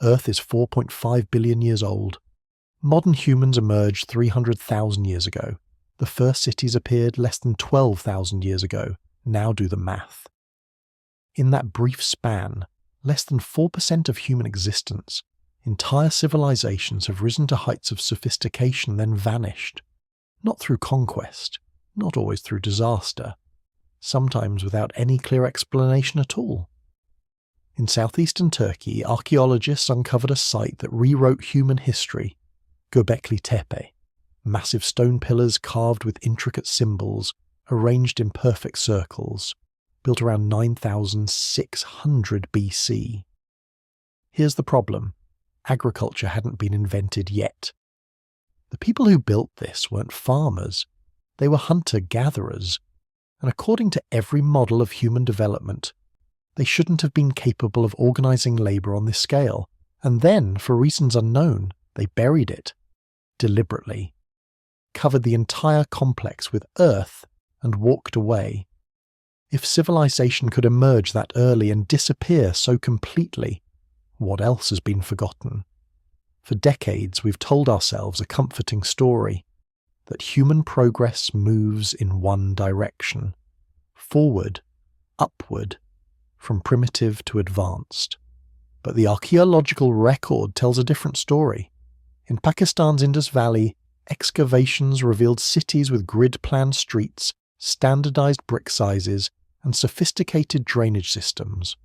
Earth is 4.5 billion years old. Modern humans emerged 300,000 years ago. The first cities appeared less than 12,000 years ago. Now do the math. In that brief span, less than 4% of human existence, entire civilizations have risen to heights of sophistication then vanished. Not through conquest, not always through disaster, sometimes without any clear explanation at all. In southeastern Turkey, archaeologists uncovered a site that rewrote human history, Göbekli Tepe, massive stone pillars carved with intricate symbols, arranged in perfect circles, built around 9600 BC. Here's the problem. Agriculture hadn't been invented yet. The people who built this weren't farmers. They were hunter-gatherers, and according to every model of human development, they shouldn't have been capable of organising labour on this scale, and then, for reasons unknown, they buried it, deliberately, covered the entire complex with earth, and walked away. If civilization could emerge that early and disappear so completely, what else has been forgotten? For decades we've told ourselves a comforting story, that human progress moves in one direction, forward, upward, from primitive to advanced. But the archaeological record tells a different story. In Pakistan's Indus Valley, excavations revealed cities with grid-planned streets, standardized brick sizes, and sophisticated drainage systems.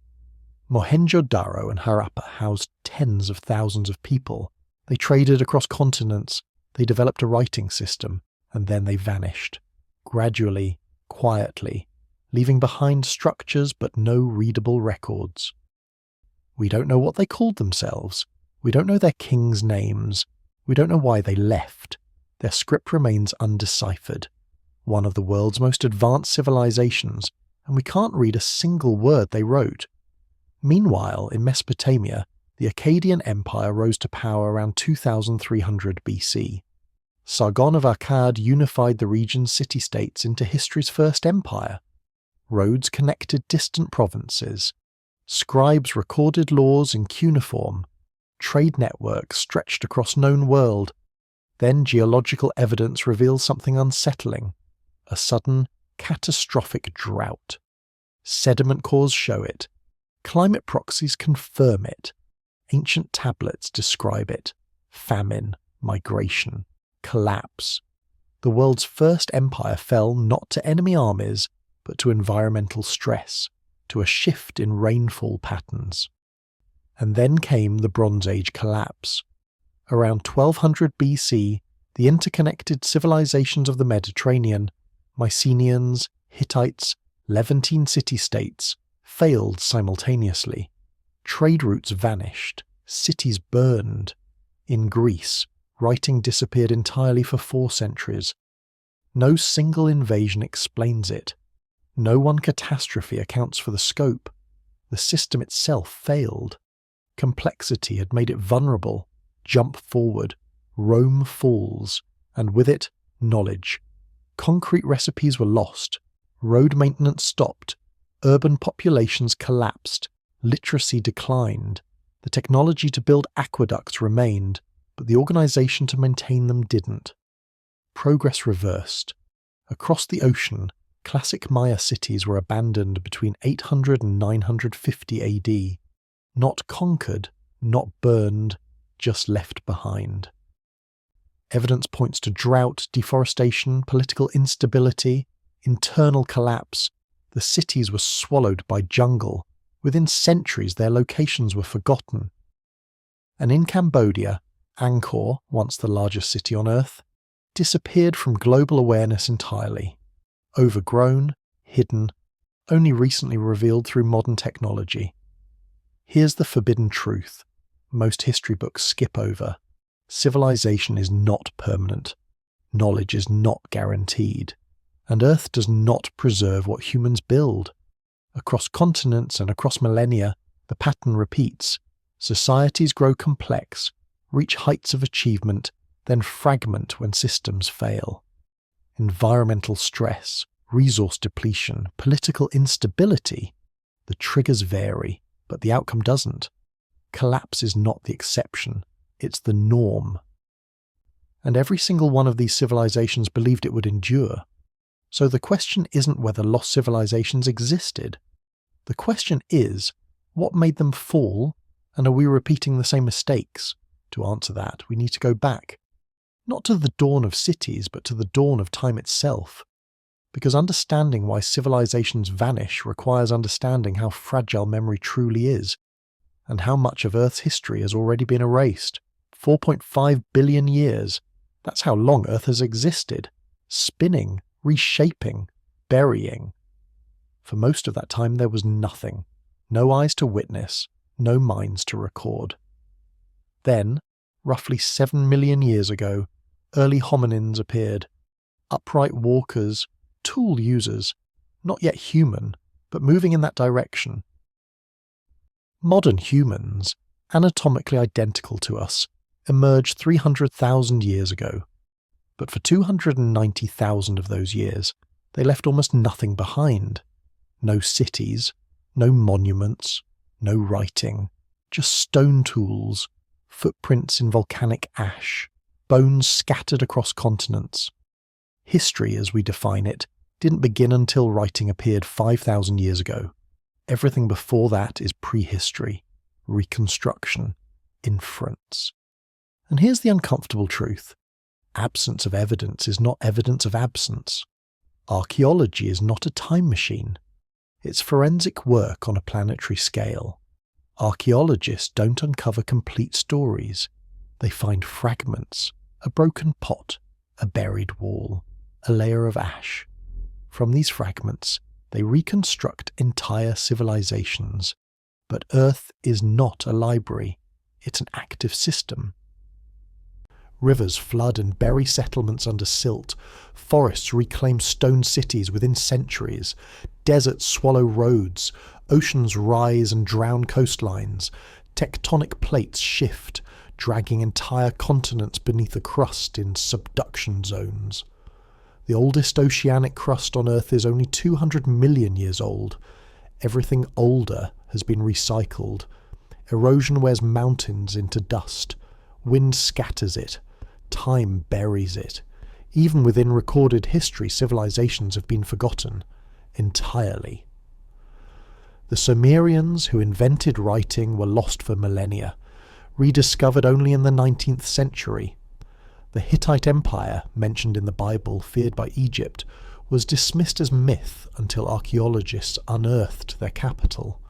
Mohenjo-Daro and Harappa housed tens of thousands of people. They traded across continents, they developed a writing system, and then they vanished, gradually, quietly, leaving behind structures but no readable records. We don't know what they called themselves. We don't know their kings' names. We don't know why they left. Their script remains undeciphered, one of the world's most advanced civilizations, and we can't read a single word they wrote. Meanwhile, in Mesopotamia, the Akkadian Empire rose to power around 2300 BC. Sargon of Akkad unified the region's city-states into history's first empire. Roads connected distant provinces. Scribes recorded laws in cuneiform. Trade networks stretched across known world. Then geological evidence reveals something unsettling. A sudden, catastrophic drought. Sediment cores show it. Climate proxies confirm it. Ancient tablets describe it. Famine, migration, collapse. The world's first empire fell not to enemy armies, but to environmental stress, to a shift in rainfall patterns. And then came the Bronze Age collapse. Around 1200 BC, the interconnected civilizations of the Mediterranean, Mycenaeans, Hittites, Levantine city-states, failed simultaneously. Trade routes vanished, cities burned. In Greece, writing disappeared entirely for 4 centuries. No single invasion explains it. No one catastrophe accounts for the scope. The system itself failed. Complexity had made it vulnerable. Jump forward. Rome falls. And with it, knowledge. Concrete recipes were lost. Road maintenance stopped. Urban populations collapsed. Literacy declined. The technology to build aqueducts remained, but the organization to maintain them didn't. Progress reversed. Across the ocean, classic Maya cities were abandoned between 800 and 950 AD. Not conquered, not burned, just left behind. Evidence points to drought, deforestation, political instability, internal collapse. The cities were swallowed by jungle. Within centuries, their locations were forgotten. And in Cambodia, Angkor, once the largest city on Earth, disappeared from global awareness entirely. Overgrown, hidden, only recently revealed through modern technology. Here's the forbidden truth. Most history books skip over. Civilization is not permanent. Knowledge is not guaranteed. And Earth does not preserve what humans build. Across continents and across millennia, the pattern repeats. Societies grow complex, reach heights of achievement, then fragment when systems fail. Environmental stress, resource depletion, political instability. The triggers vary, but the outcome doesn't. Collapse is not the exception, it's the norm. And every single one of these civilizations believed it would endure. So the question isn't whether lost civilizations existed. The question is, what made them fall, and are we repeating the same mistakes? To answer that, we need to go back, not to the dawn of cities, but to the dawn of time itself. Because understanding why civilizations vanish requires understanding how fragile memory truly is, and how much of Earth's history has already been erased. 4.5 billion years. That's how long Earth has existed. Spinning, reshaping, burying. For most of that time there was nothing. No eyes to witness, no minds to record. Then, roughly 7 million years ago, early hominins appeared. Upright walkers, tool users, not yet human, but moving in that direction. Modern humans, anatomically identical to us, emerged 300,000 years ago. But for 290,000 of those years, they left almost nothing behind. No cities, no monuments, no writing, just stone tools, footprints in volcanic ash, bones scattered across continents. History, as we define it, didn't begin until writing appeared 5,000 years ago. Everything before that is prehistory, reconstruction, inference. And here's the uncomfortable truth. Absence of evidence is not evidence of absence. Archaeology is not a time machine. It's forensic work on a planetary scale. Archaeologists don't uncover complete stories. They find fragments, a broken pot, a buried wall, a layer of ash. From these fragments, they reconstruct entire civilizations. But Earth is not a library. It's an active system. Rivers flood and bury settlements under silt. Forests reclaim stone cities within centuries. Deserts swallow roads. Oceans rise and drown coastlines. Tectonic plates shift, dragging entire continents beneath the crust in subduction zones. The oldest oceanic crust on Earth is only 200 million years old. Everything older has been recycled. Erosion wears mountains into dust. Wind scatters it. Time buries it. Even within recorded history, civilizations have been forgotten entirely. The Sumerians, who invented writing, were lost for millennia, rediscovered only in the 19th century. The Hittite Empire, mentioned in the Bible, feared by Egypt, was dismissed as myth until archaeologists unearthed their capital.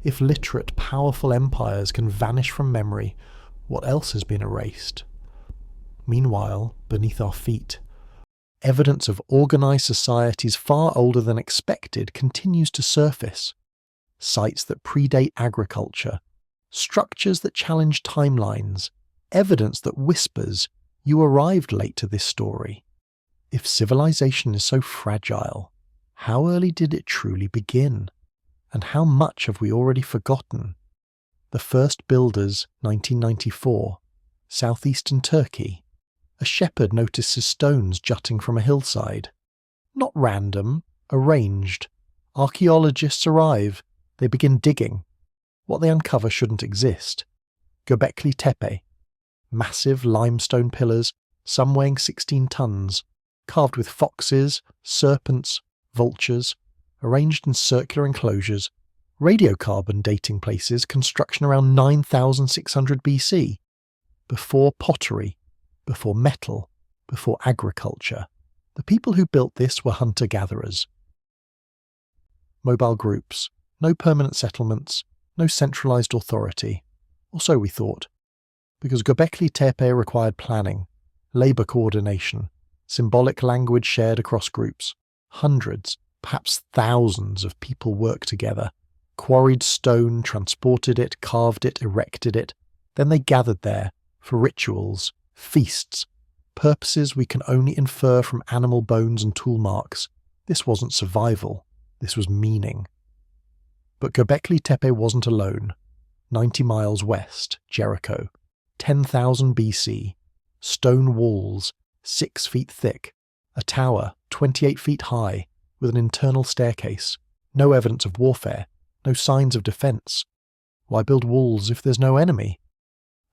If literate, powerful empires can vanish from memory, what else has been erased? Meanwhile, beneath our feet, evidence of organised societies far older than expected continues to surface. Sites that predate agriculture, structures that challenge timelines, evidence that whispers, "You arrived late to this story." If civilization is so fragile, how early did it truly begin? And how much have we already forgotten? The first builders, 1994, southeastern Turkey. A shepherd notices stones jutting from a hillside. Not random, arranged. Archaeologists arrive. They begin digging. What they uncover shouldn't exist. Göbekli Tepe. Massive limestone pillars, some weighing 16 tons, carved with foxes, serpents, vultures, arranged in circular enclosures, radiocarbon dating places construction around 9,600 BC, before pottery, before metal, before agriculture. The people who built this were hunter-gatherers. Mobile groups, no permanent settlements, no centralized authority. Or so we thought. Because Göbekli Tepe required planning, labor coordination, symbolic language shared across groups. Hundreds, perhaps thousands of people worked together, quarried stone, transported it, carved it, erected it. Then they gathered there for rituals, feasts, purposes we can only infer from animal bones and tool marks. This wasn't survival, this was meaning. But Göbekli Tepe wasn't alone. 90 miles west, Jericho, 10,000 BC, stone walls, 6 feet thick, a tower 28 feet high with an internal staircase, no evidence of warfare, no signs of defence. Why build walls if there's no enemy?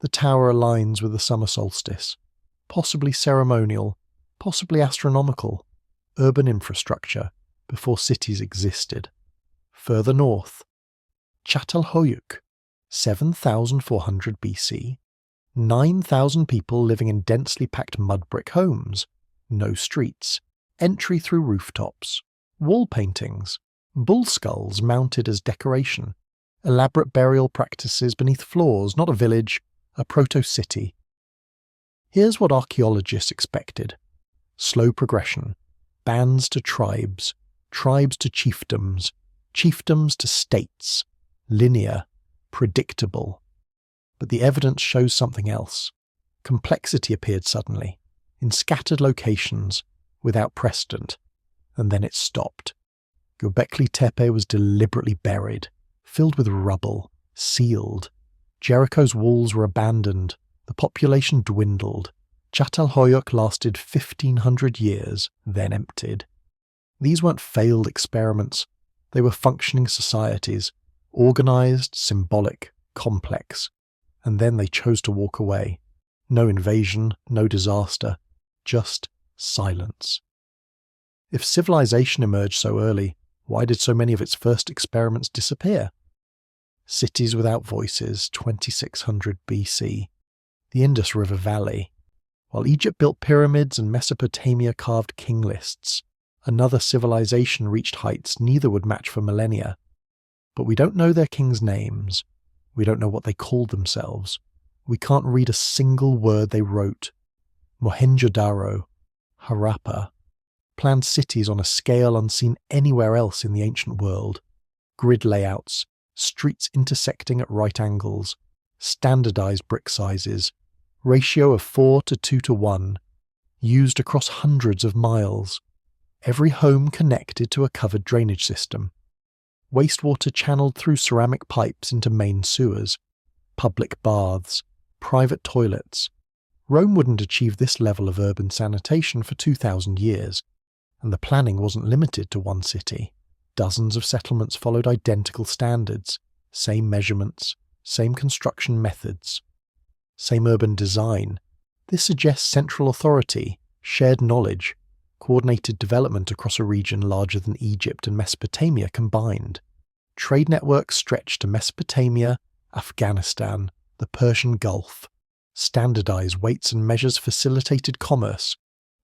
The tower aligns with the summer solstice. Possibly ceremonial, possibly astronomical. Urban infrastructure before cities existed. Further north, Çatalhöyük, 7,400 BC. 9,000 people living in densely packed mud brick homes. No streets. Entry through rooftops. Wall paintings. Bull skulls mounted as decoration. Elaborate burial practices beneath floors, not a village, a proto-city. Here's what archaeologists expected. Slow progression. Bands to tribes. Tribes to chiefdoms. Chiefdoms to states. Linear. Predictable. But the evidence shows something else. Complexity appeared suddenly, in scattered locations, without precedent, and then it stopped. Göbekli Tepe was deliberately buried, filled with rubble, sealed. Jericho's walls were abandoned, the population dwindled. Çatalhöyük lasted 1,500 years, then emptied. These weren't failed experiments, they were functioning societies, organized, symbolic, complex. And then they chose to walk away. No invasion, no disaster, just silence. If civilization emerged so early, why did so many of its first experiments disappear? Cities without voices, 2600 BC. The Indus River Valley. While Egypt built pyramids and Mesopotamia carved king lists, another civilization reached heights neither would match for millennia. But we don't know their kings' names. We don't know what they called themselves. We can't read a single word they wrote. Mohenjo-daro, Harappa, planned cities on a scale unseen anywhere else in the ancient world. Grid layouts, streets intersecting at right angles, standardized brick sizes, ratio of 4 to 2 to 1, used across hundreds of miles. Every home connected to a covered drainage system. Wastewater channeled through ceramic pipes into main sewers, public baths, private toilets. Rome wouldn't achieve this level of urban sanitation for 2,000 years, and the planning wasn't limited to one city. Dozens of settlements followed identical standards, same measurements, same construction methods, same urban design. This suggests central authority, shared knowledge, coordinated development across a region larger than Egypt and Mesopotamia combined. Trade networks stretched to Mesopotamia, Afghanistan, the Persian Gulf. Standardized weights and measures facilitated commerce.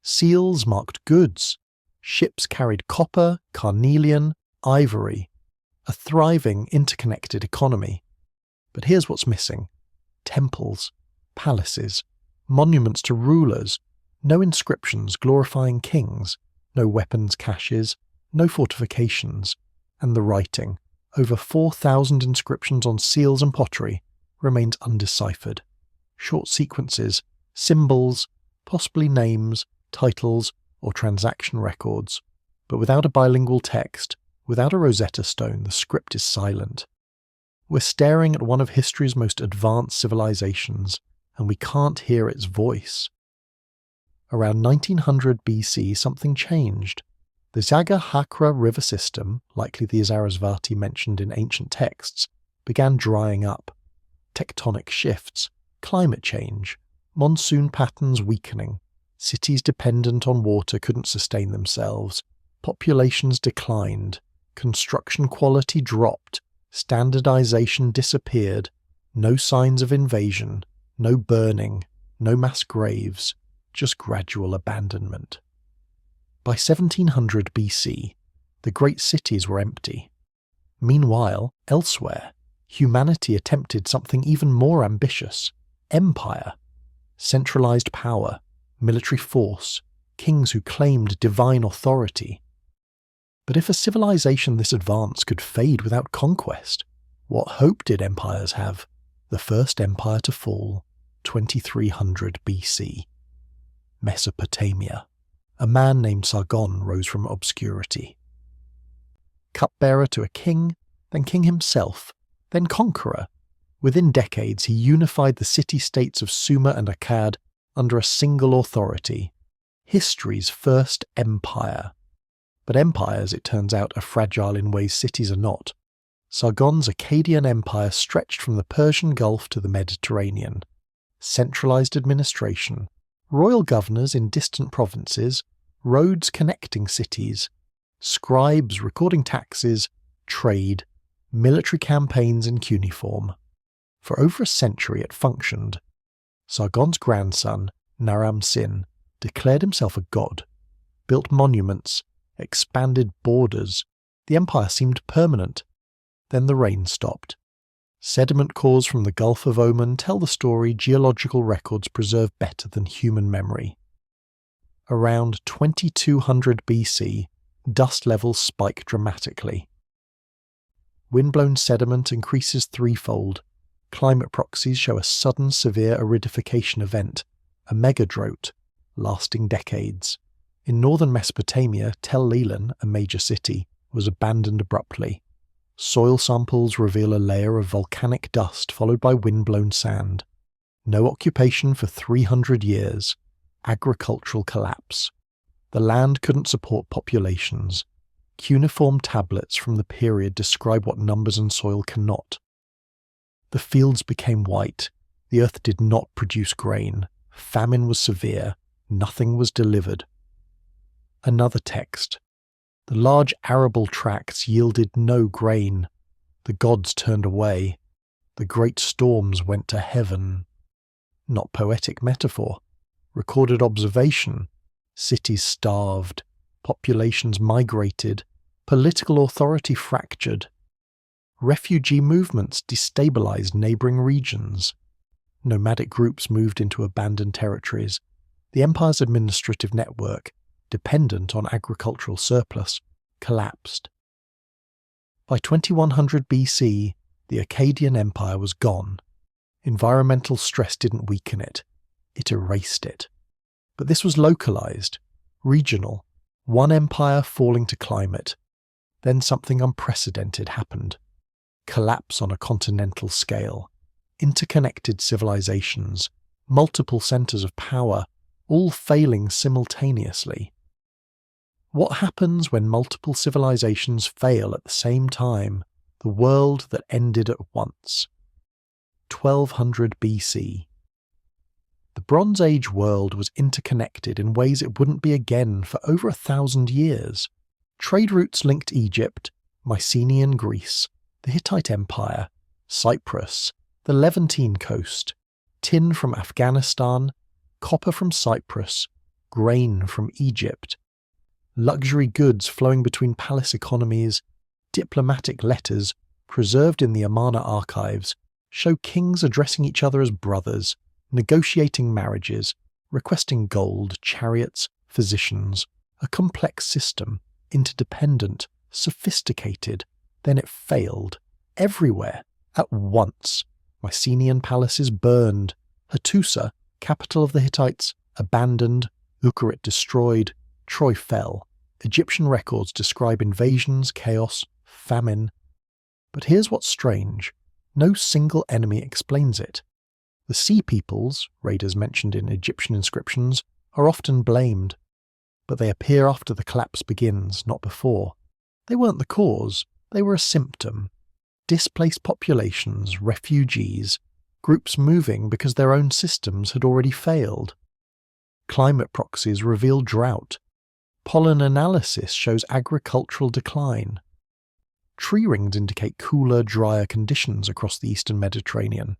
Seals marked goods. Ships carried copper, carnelian, ivory. A thriving, interconnected economy. But here's what's missing. Temples, palaces, monuments to rulers, no inscriptions glorifying kings, no weapons caches, no fortifications, and the writing, over 4,000 inscriptions on seals and pottery, remains undeciphered. Short sequences, symbols, possibly names, titles, or transaction records. But without a bilingual text, without a Rosetta Stone, the script is silent. We're staring at one of history's most advanced civilizations, and we can't hear its voice. Around 1900 BC, something changed. The Zaga-Hakra river system, likely the Sarasvati mentioned in ancient texts, began drying up. Tectonic shifts, climate change, monsoon patterns weakening, cities dependent on water couldn't sustain themselves, populations declined, construction quality dropped, standardization disappeared, no signs of invasion, no burning, no mass graves, just gradual abandonment. By 1700 BC, the great cities were empty. Meanwhile, elsewhere, humanity attempted something even more ambitious: empire. Centralized power, military force, kings who claimed divine authority. But if a civilization this advanced could fade without conquest, what hope did empires have? The first empire to fall, 2300 BC. Mesopotamia. A man named Sargon rose from obscurity. Cupbearer to a king, then king himself, then conqueror. Within decades, he unified the city-states of Sumer and Akkad under a single authority. History's first empire. But empires, it turns out, are fragile in ways cities are not. Sargon's Akkadian Empire stretched from the Persian Gulf to the Mediterranean. Centralized administration, royal governors in distant provinces, roads connecting cities, scribes recording taxes, trade, military campaigns in cuneiform. For over a century it functioned. Sargon's grandson, Naram-Sin, declared himself a god, built monuments, expanded borders. The empire seemed permanent. Then the rain stopped. Sediment cores from the Gulf of Oman tell the story geological records preserve better than human memory. Around 2200 BC, dust levels spike dramatically. Windblown sediment increases threefold. Climate proxies show a sudden severe aridification event, a megadrought, lasting decades. In northern Mesopotamia, Tel Lelan, a major city, was abandoned abruptly. Soil samples reveal a layer of volcanic dust followed by windblown sand. No occupation for 300 years. Agricultural collapse. The land couldn't support populations. Cuneiform tablets from the period describe what numbers and soil cannot. The fields became white. The earth did not produce grain. Famine was severe. Nothing was delivered. Another text. The large arable tracts yielded no grain. The gods turned away. The great storms went to heaven. Not poetic metaphor. Recorded observation. Cities starved. Populations migrated. Political authority fractured. Refugee movements destabilized neighboring regions. Nomadic groups moved into abandoned territories. The empire's administrative network, dependent on agricultural surplus, collapsed. By 2100 BC, the Akkadian Empire was gone. Environmental stress didn't weaken it, it erased it. But this was localized, regional, one empire falling to climate. Then something unprecedented happened. Collapse on a continental scale. Interconnected civilizations, multiple centers of power, all failing simultaneously. What happens when multiple civilizations fail at the same time? The world that ended at once. 1200 BC. The Bronze Age world was interconnected in ways it wouldn't be again for over 1,000 years. Trade routes linked Egypt, Mycenaean Greece, the Hittite Empire, Cyprus, the Levantine coast, tin from Afghanistan, copper from Cyprus, grain from Egypt, luxury goods flowing between palace economies, diplomatic letters preserved in the Amarna archives show kings addressing each other as brothers, negotiating marriages, requesting gold, chariots, physicians, a complex system, interdependent, sophisticated. Then it failed. Everywhere. At once. Mycenaean palaces burned. Hattusa, capital of the Hittites, abandoned. Ugarit destroyed. Troy fell. Egyptian records describe invasions, chaos, famine. But here's what's strange. No single enemy explains it. The sea peoples, raiders mentioned in Egyptian inscriptions, are often blamed. But they appear after the collapse begins, not before. They weren't the cause, they were a symptom. Displaced populations, refugees, groups moving because their own systems had already failed. Climate proxies reveal drought. Pollen analysis shows agricultural decline. Tree rings indicate cooler, drier conditions across the eastern Mediterranean.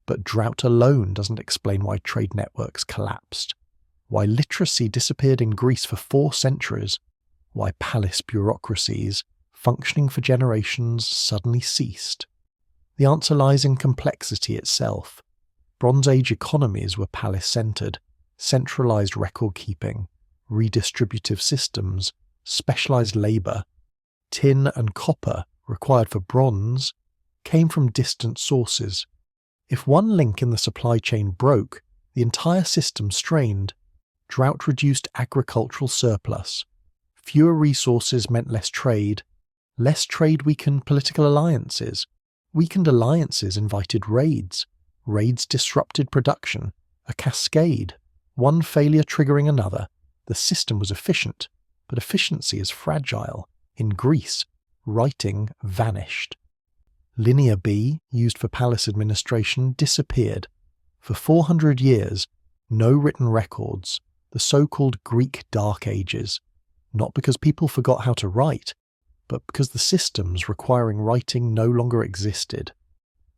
But drought alone doesn't explain why trade networks collapsed, why literacy disappeared in Greece for 4 centuries, why palace bureaucracies, functioning for generations, suddenly ceased. The answer lies in complexity itself. Bronze Age economies were palace-centred, centralised record-keeping, redistributive systems, specialised labour. Tin and copper, required for bronze, came from distant sources. If one link in the supply chain broke, the entire system strained. Drought reduced agricultural surplus. Fewer resources meant less trade. Less trade weakened political alliances. Weakened alliances invited raids. Raids disrupted production. A cascade. One failure triggering another. The system was efficient, but efficiency is fragile. In Greece, writing vanished. Linear B, used for palace administration, disappeared. For 400 years, no written records, the so-called Greek Dark Ages, not because people forgot how to write, but because the systems requiring writing no longer existed.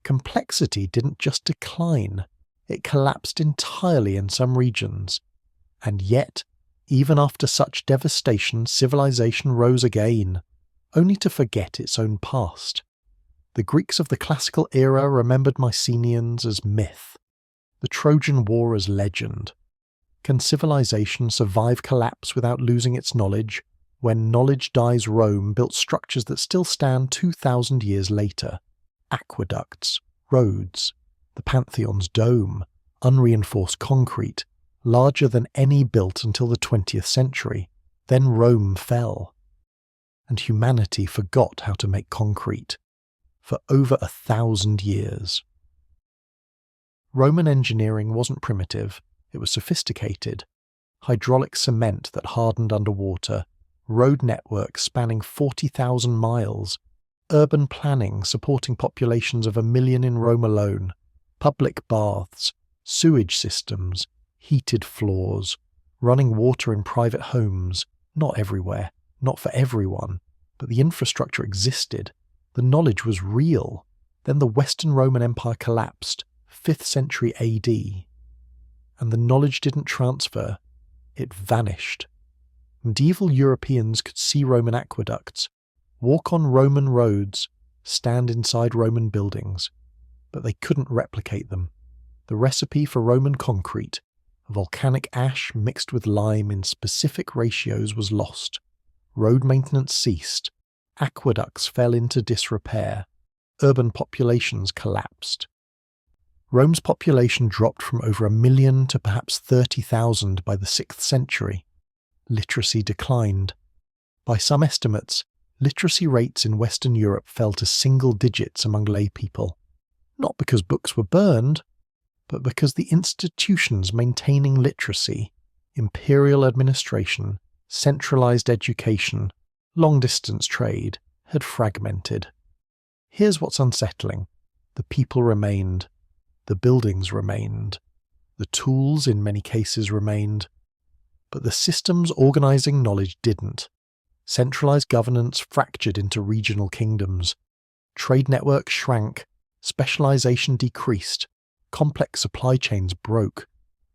Complexity didn't just decline, it collapsed entirely in some regions. And yet, even after such devastation, civilization rose again, only to forget its own past. The Greeks of the classical era remembered Mycenaeans as myth, the Trojan War as legend. Can civilization survive collapse without losing its knowledge? When knowledge dies, Rome built structures that still stand 2,000 years later. Aqueducts, roads, the Pantheon's dome, unreinforced concrete, larger than any built until the 20th century. Then Rome fell. And humanity forgot how to make concrete. For over 1,000 years. Roman engineering wasn't primitive, it was sophisticated. Hydraulic cement that hardened underwater, road networks spanning 40,000 miles, urban planning supporting populations of 1 million in Rome alone, public baths, sewage systems, heated floors, running water in private homes, not everywhere, not for everyone, but the infrastructure existed. The knowledge was real. Then the Western Roman Empire collapsed, 5th century AD. And the knowledge didn't transfer, it vanished. Medieval Europeans could see Roman aqueducts, walk on Roman roads, stand inside Roman buildings, but they couldn't replicate them. The recipe for Roman concrete, volcanic ash mixed with lime in specific ratios, was lost. Road maintenance ceased. Aqueducts fell into disrepair. Urban populations collapsed. Rome's population dropped from over 1 million to perhaps 30,000 by the 6th century. Literacy declined. By some estimates, literacy rates in Western Europe fell to single digits among lay people, not because books were burned, but because the institutions maintaining literacy, imperial administration, centralized education, long-distance trade, had fragmented. Here's what's unsettling. The people remained. The buildings remained. The tools, in many cases, remained. But the systems organizing knowledge didn't. Centralized governance fractured into regional kingdoms. Trade networks shrank. Specialization decreased. Complex supply chains broke.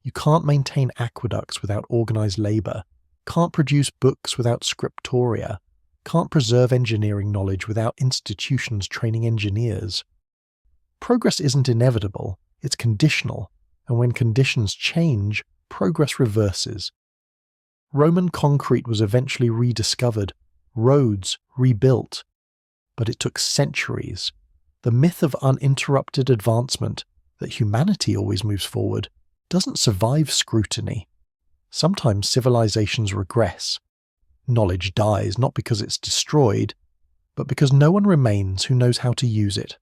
You can't maintain aqueducts without organized labor. Can't produce books without scriptoria. Can't preserve engineering knowledge without institutions training engineers. Progress isn't inevitable, it's conditional, and when conditions change, progress reverses. Roman concrete was eventually rediscovered, roads rebuilt, but it took centuries. The myth of uninterrupted advancement, that humanity always moves forward, doesn't survive scrutiny. Sometimes civilizations regress. Knowledge dies not because it's destroyed, but because no one remains who knows how to use it.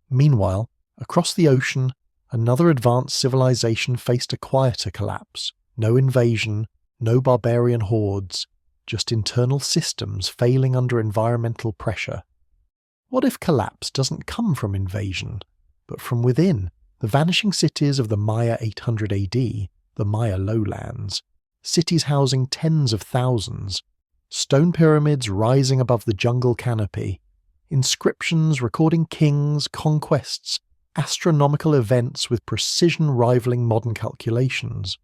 Meanwhile, across the ocean, another advanced civilization faced a quieter collapse. No invasion, no barbarian hordes, just internal systems failing under environmental pressure. What if collapse doesn't come from invasion, but from within? The vanishing cities of the Maya 800 AD, the Maya lowlands, cities housing tens of thousands, stone pyramids rising above the jungle canopy, inscriptions recording kings, conquests, astronomical events with precision rivaling modern calculations.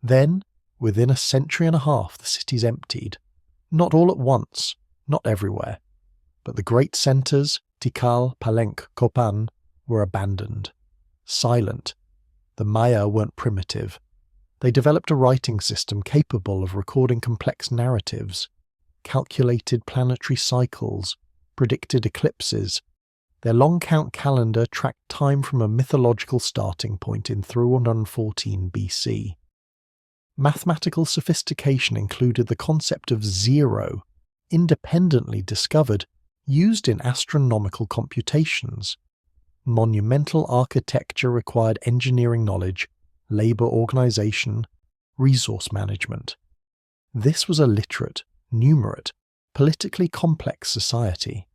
Then, within a century and a half, the cities emptied. Not all at once, not everywhere, but the great centres, Tikal, Palenque, Copan, were abandoned. Silent. The Maya weren't primitive. They developed a writing system capable of recording complex narratives, calculated planetary cycles, predicted eclipses. Their long count calendar tracked time from a mythological starting point in 314 BC. Mathematical sophistication included the concept of zero, independently discovered, used in astronomical computations. Monumental architecture required engineering knowledge, labor organization, resource management. This was a literate, numerate, politically complex society.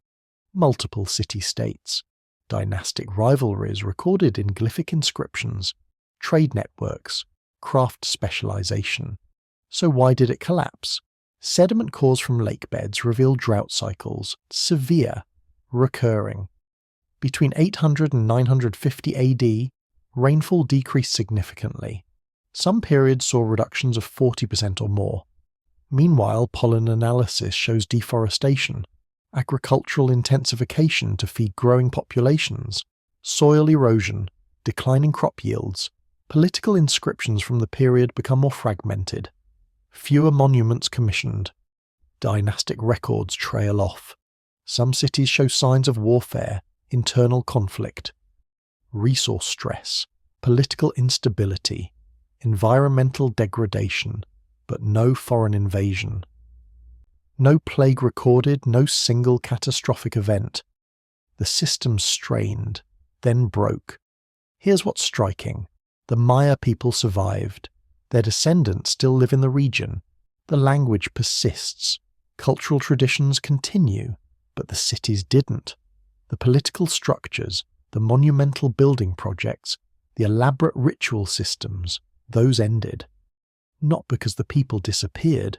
Multiple city-states, dynastic rivalries recorded in glyphic inscriptions, trade networks, craft specialization. So why did it collapse? Sediment cores from lake beds reveal drought cycles, severe, recurring. Between 800 and 950 AD, rainfall decreased significantly. Some periods saw reductions of 40% or more. Meanwhile, pollen analysis shows deforestation, agricultural intensification to feed growing populations, soil erosion, declining crop yields. Political inscriptions from the period become more fragmented. Fewer monuments commissioned. Dynastic records trail off. Some cities show signs of warfare, internal conflict, resource stress, political instability, environmental degradation, but no foreign invasion. No plague recorded, no single catastrophic event. The system strained, then broke. Here's what's striking. The Maya people survived. Their descendants still live in the region. The language persists. Cultural traditions continue, but the cities didn't. The political structures, the monumental building projects, the elaborate ritual systems, those ended. Not because the people disappeared,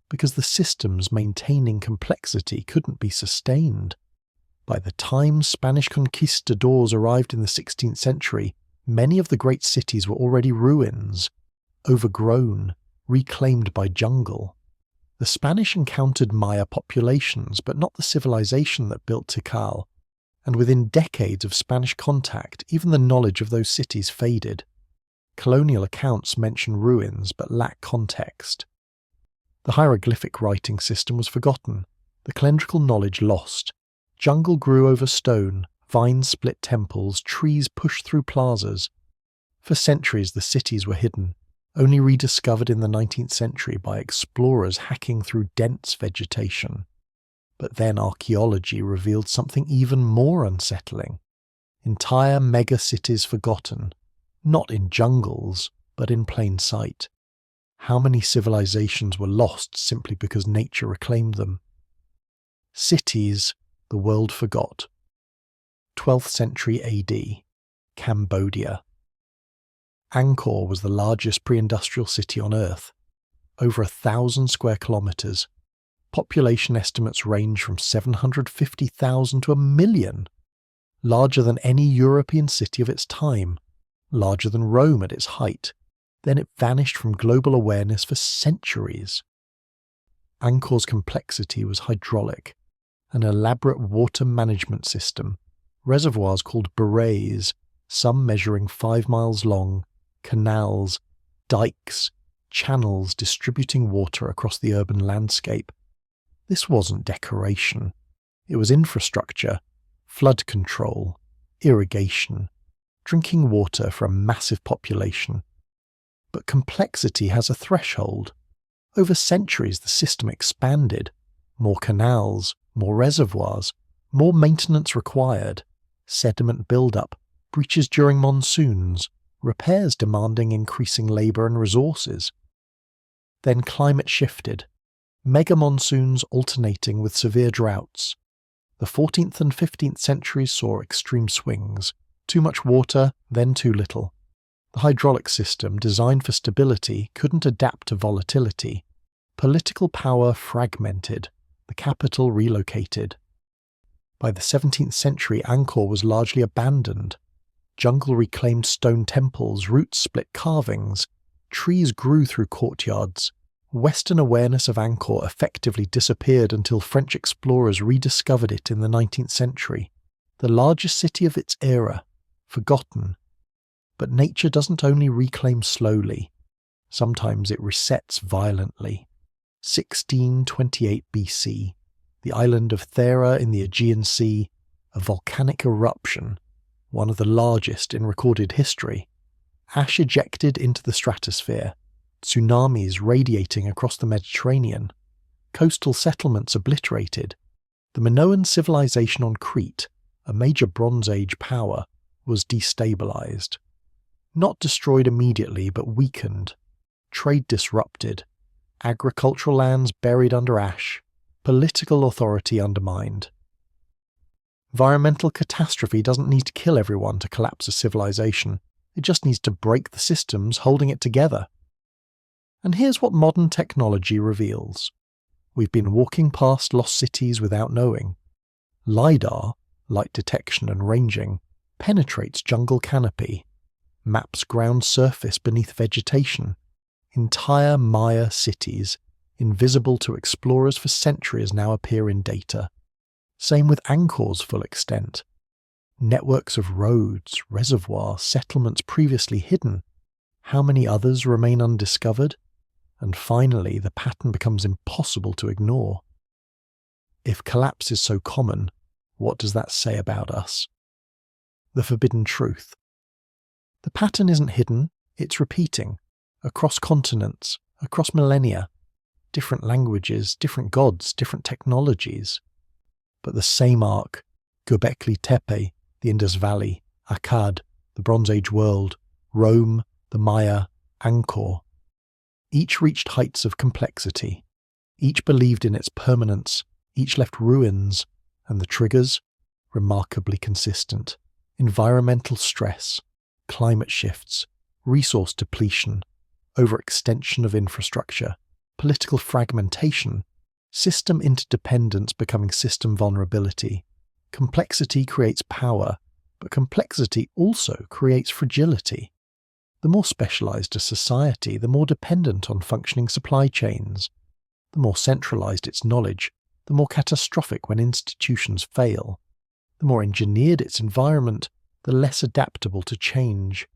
because the systems maintaining complexity couldn't be sustained. By the time Spanish conquistadors arrived in the 16th century, many of the great cities were already ruins, overgrown, reclaimed by jungle. The Spanish encountered Maya populations, but not the civilization that built Tikal, and within decades of Spanish contact, even the knowledge of those cities faded. Colonial accounts mention ruins but lack context. The hieroglyphic writing system was forgotten, the calendrical knowledge lost. Jungle grew over stone, vines split temples, trees pushed through plazas. For centuries the cities were hidden, only rediscovered in the 19th century by explorers hacking through dense vegetation. But then archaeology revealed something even more unsettling. Entire mega-cities forgotten, not in jungles, but in plain sight. How many civilizations were lost simply because nature reclaimed them? Cities the world forgot. 12th century AD, Cambodia. Angkor was the largest pre-industrial city on Earth, over 1,000 square kilometers. Population estimates range from 750,000 to 1 million. Larger than any European city of its time, larger than Rome at its height. Then it vanished from global awareness for centuries. Angkor's complexity was hydraulic, an elaborate water management system, reservoirs called barays, some measuring 5 miles long, canals, dikes, channels distributing water across the urban landscape. This wasn't decoration. It was infrastructure, flood control, irrigation, drinking water for a massive population. But complexity has a threshold. Over centuries the system expanded. More canals, more reservoirs, more maintenance required, sediment buildup, breaches during monsoons, repairs demanding increasing labour and resources. Then climate shifted, mega monsoons alternating with severe droughts. The 14th and 15th centuries saw extreme swings, too much water, then too little. The hydraulic system, designed for stability, couldn't adapt to volatility. Political power fragmented, the capital relocated. By the 17th century, Angkor was largely abandoned. Jungle reclaimed stone temples, roots split carvings, trees grew through courtyards. Western awareness of Angkor effectively disappeared until French explorers rediscovered it in the 19th century. The largest city of its era, forgotten. But nature doesn't only reclaim slowly. Sometimes it resets violently. 1628 BC, the island of Thera in the Aegean Sea, a volcanic eruption, one of the largest in recorded history. Ash ejected into the stratosphere, tsunamis radiating across the Mediterranean, coastal settlements obliterated. The Minoan civilization on Crete, a major Bronze Age power, was destabilized. Not destroyed immediately, but weakened. Trade disrupted. Agricultural lands buried under ash. Political authority undermined. Environmental catastrophe doesn't need to kill everyone to collapse a civilization. It just needs to break the systems holding it together. And here's what modern technology reveals. We've been walking past lost cities without knowing. LiDAR, light detection and ranging, penetrates jungle canopy, maps ground surface beneath vegetation. Entire Maya cities, invisible to explorers for centuries, now appear in data. Same with Angkor's full extent. Networks of roads, reservoirs, settlements previously hidden. How many others remain undiscovered? And finally, the pattern becomes impossible to ignore. If collapse is so common, what does that say about us? The forbidden truth. The pattern isn't hidden, it's repeating. Across continents, across millennia. Different languages, different gods, different technologies. But the same arc, Göbekli Tepe, the Indus Valley, Akkad, the Bronze Age world, Rome, the Maya, Angkor. Each reached heights of complexity. Each believed in its permanence. Each left ruins. And the triggers? Remarkably consistent. Environmental stress, climate shifts, resource depletion, overextension of infrastructure, political fragmentation, system interdependence becoming system vulnerability. Complexity creates power, but complexity also creates fragility. The more specialized a society, the more dependent on functioning supply chains. The more centralized its knowledge, the more catastrophic when institutions fail. The more engineered its environment, the less adaptable to change.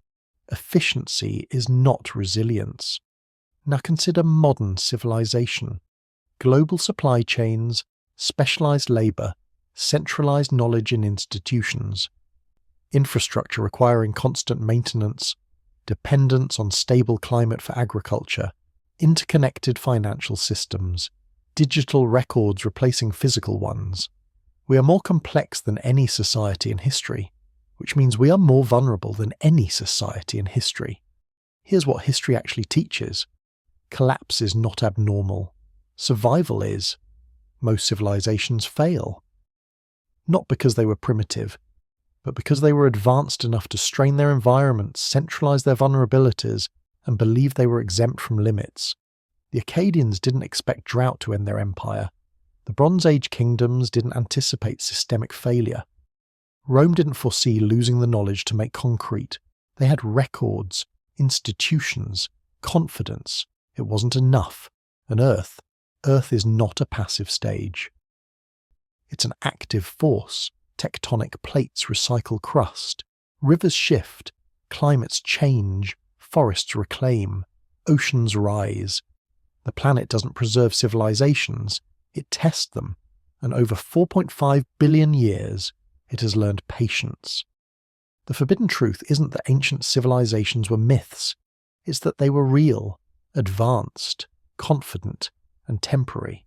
Efficiency is not resilience. Now consider modern civilization. Global supply chains, specialized labor, centralized knowledge in institutions. Infrastructure requiring constant maintenance, dependence on stable climate for agriculture, interconnected financial systems, digital records replacing physical ones. We are more complex than any society in history, which means we are more vulnerable than any society in history. Here's what history actually teaches. Collapse is not abnormal. Survival is. Most civilizations fail. Not because they were primitive, but because they were advanced enough to strain their environments, centralize their vulnerabilities, and believe they were exempt from limits. The Akkadians didn't expect drought to end their empire. The Bronze Age kingdoms didn't anticipate systemic failure. Rome didn't foresee losing the knowledge to make concrete. They had records, institutions, confidence. It wasn't enough. And Earth is not a passive stage. It's an active force. Tectonic plates recycle crust. Rivers shift. Climates change. Forests reclaim. Oceans rise. The planet doesn't preserve civilizations. It tests them. And over 4.5 billion years, it has learned patience. The forbidden truth isn't that ancient civilizations were myths. It's that they were real, advanced, confident, and temporary.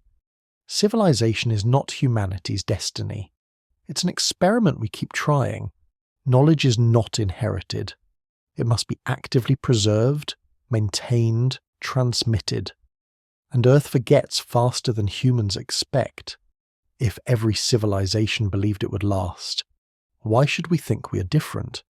Civilization is not humanity's destiny. It's an experiment we keep trying. Knowledge is not inherited. It must be actively preserved, maintained, transmitted. And Earth forgets faster than humans expect. If every civilization believed it would last, why should we think we are different?